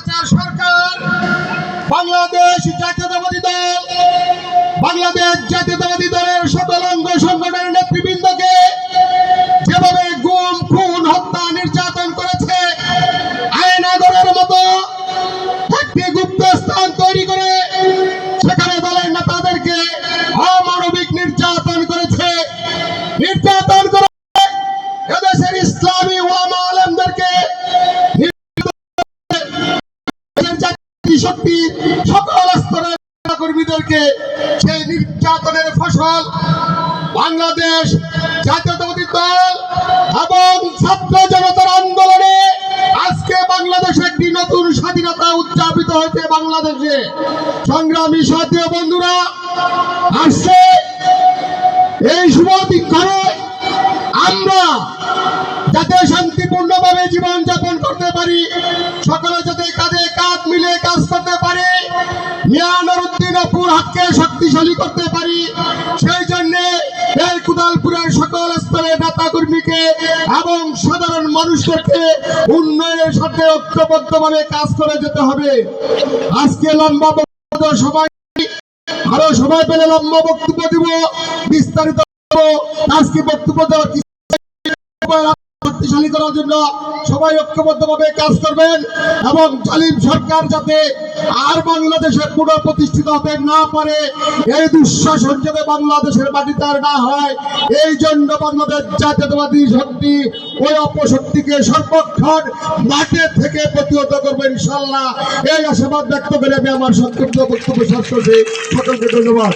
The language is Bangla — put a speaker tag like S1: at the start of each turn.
S1: সরকার বাংলাদেশ জাতীয়তাবাদী দল বাংলাদেশ জাতীয়তাবাদী দলের সকল অঙ্গ সংগঠনের নেতৃবৃন্দকে যেভাবে গুম খুন হত্যা নির্যাতন করেছে, আয়নাগরের মতো একটি গুপ্ত স্থান তৈরি করে সেখানে দলের নেতাদেরকে অমানবিক নির্যাতন করেছে, নির্যাতন করে এদেশের ইসলামী ওলামা আলেমদেরকে শক্তি সকল স্তরের কর্মীদেরকে সেই নির্যাতনের ফসল বাংলাদেশ জাতীয়তাবাদী দল এবং ছাত্র জনতার আন্দোলনে আজকে বাংলাদেশে একটি নতুন স্বাধীনতা উদযাপিত হয়েছে। বাংলাদেশে সংগ্রামী সাথী বন্ধুরা আসছে এই শুভ দিনক্ষণে আমরা যাতে শান্তিপূর্ণভাবে জীবন যাপন করতে পারি, সকলে যাতে কাঁধে কাঁধ মিলে কাজ করতে পারি, মিয়ানউদ্দিন অপুর হাতকে শক্তিশালী করতে পারি, সেই জন্য এই কুদালপুরের সকল স্তরের নেতা কর্মীকে এবং সাধারণ মানুষদেরকে উন্নয়নের সাথে ঐক্যবদ্ধভাবে কাজ করে যেতে হবে। আজকে লম্বা বক্তব্য সবাই আরো সময় পেলে লম্বা বক্তব্য দিব, বিস্তারিত আজকে বক্তব্য দেওয়ার শক্তিশালী করার জন্য সবাই ঐক্যবদ্ধভাবে কাজ করবেন এবং জালিম সরকার যাতে আর বাংলাদেশে পুনঃপ্রতিষ্ঠিত হতে না পারে, এই দুঃশাসন যাতে বাংলাদেশের মাটিতে আর না হয়, এই জন্য বাংলাদেশ জাতীয়তাবাদী শক্তি ওই অপশক্তিকে সর্বক্ষণ মাঠে থেকে প্রতিহত করবে ইনশাআল্লাহ। এই আশাবাদ ব্যক্ত করে আমি আমার সংক্ষিপ্ত বক্তব্য শেষ করছি। সকলকে ধন্যবাদ।